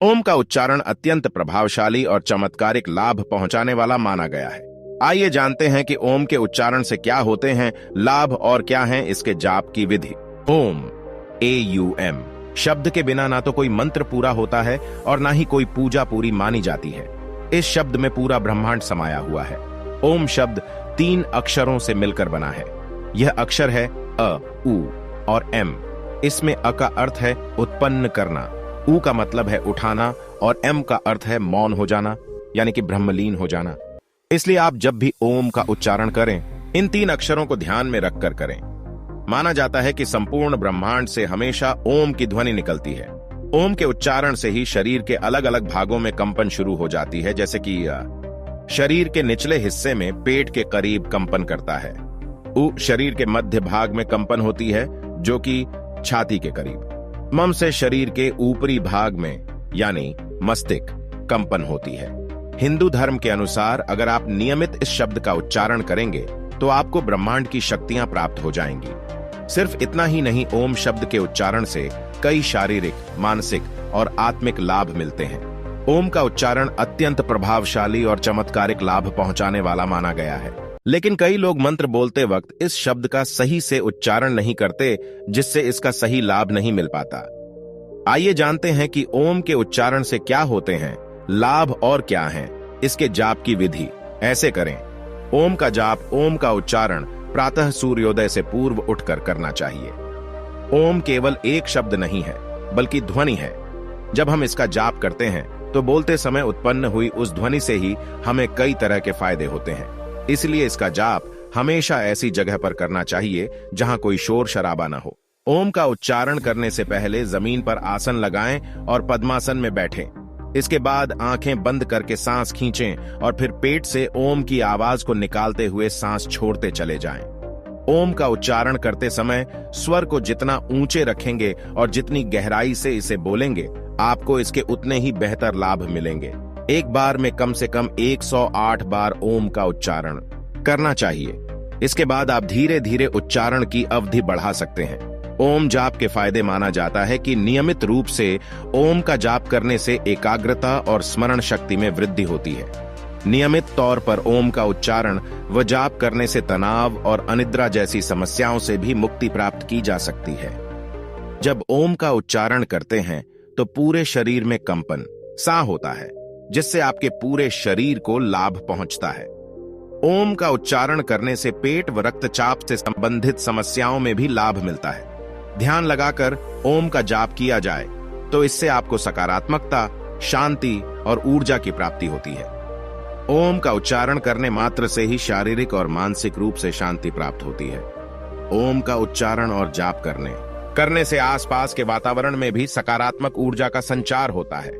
ओम का उच्चारण अत्यंत प्रभावशाली और चमत्कारिक लाभ पहुंचाने वाला माना गया है। आइए जानते हैं कि ओम के उच्चारण से क्या होते हैं लाभ और क्या है इसके जाप की विधि। ओम AUM शब्द के बिना ना तो कोई मंत्र पूरा होता है और ना ही कोई पूजा पूरी मानी जाती है। इस शब्द में पूरा ब्रह्मांड समाया हुआ है। ओम शब्द 3 अक्षरों से मिलकर बना है। यह अक्षर है अ, उ और एम। इसमें अ का अर्थ है उत्पन्न करना, उ का मतलब है उठाना और एम का अर्थ है मौन हो जाना, यानी कि ब्रह्मलीन हो जाना। इसलिए आप जब भी ओम का उच्चारण करें, इन 3 अक्षरों को ध्यान में रखकर करें। माना जाता है कि संपूर्ण ब्रह्मांड से हमेशा ओम की ध्वनि निकलती है। ओम के उच्चारण से ही शरीर के अलग अलग भागों में कंपन शुरू हो जाती है, जैसे कि शरीर के निचले हिस्से में पेट के करीब कंपन करता है। उ शरीर के मध्य भाग में कंपन होती है, जो कि छाती के करीब। मम से शरीर के ऊपरी भाग में यानी मस्तिष्क कंपन होती है। हिंदू धर्म के अनुसार अगर आप नियमित इस शब्द का उच्चारण करेंगे तो आपको ब्रह्मांड की शक्तियां प्राप्त हो जाएंगी। सिर्फ इतना ही नहीं, ओम शब्द के उच्चारण से कई शारीरिक, मानसिक और आत्मिक लाभ मिलते हैं। ओम का उच्चारण अत्यंत प्रभावशाली और चमत्कारिक लाभ पहुंचाने वाला माना गया है। लेकिन कई लोग मंत्र बोलते वक्त इस शब्द का सही से उच्चारण नहीं करते, जिससे इसका सही लाभ नहीं मिल पाता। आइए जानते हैं कि ओम के उच्चारण से क्या होते हैं लाभ और क्या है इसके जाप की विधि। ऐसे करें। ओम का जाप, ओम का उच्चारण प्रातः सूर्योदय से पूर्व उठकर करना चाहिए। ओम केवल एक शब्द नहीं है, बल्कि ध्वनि है। जब हम इसका जाप करते हैं तो बोलते समय उत्पन्न हुई उस ध्वनि से ही हमें कई तरह के फायदे होते हैं। इसलिए इसका जाप हमेशा ऐसी जगह पर करना चाहिए जहां कोई शोर शराबा न हो। ओम का उच्चारण करने से पहले जमीन पर आसन लगाएं और पद्मासन में बैठें। इसके बाद आंखें बंद करके सांस खींचें और फिर पेट से ओम की आवाज को निकालते हुए सांस छोड़ते चले जाएं। ओम का उच्चारण करते समय स्वर को जितना ऊंचे रखेंगे और जितनी गहराई से इसे बोलेंगे, आपको इसके उतने ही बेहतर लाभ मिलेंगे। एक बार में कम से कम 108 बार ओम का उच्चारण करना चाहिए। इसके बाद आप धीरे धीरे उच्चारण की अवधि बढ़ा सकते हैं। ओम जाप के फायदे माना जाता है कि नियमित रूप से ओम का जाप करने से एकाग्रता और स्मरण शक्ति में वृद्धि होती है। नियमित तौर पर ओम का उच्चारण व जाप करने से तनाव और अनिद्रा जैसी समस्याओं से भी मुक्ति प्राप्त की जा सकती है। जब ओम का उच्चारण करते हैं तो पूरे शरीर में कंपन सा होता है, जिससे आपके पूरे शरीर को लाभ पहुंचता है। ओम का उच्चारण करने से पेट व रक्तचाप से संबंधित समस्याओं में भी लाभ मिलता है। ध्यान लगाकर ओम का जाप किया जाए तो इससे आपको सकारात्मकता, शांति और ऊर्जा की प्राप्ति होती है। ओम का उच्चारण करने मात्र से ही शारीरिक और मानसिक रूप से शांति प्राप्त होती है। ओम का उच्चारण और जाप करने से आसपास के वातावरण में भी सकारात्मक ऊर्जा का संचार होता है।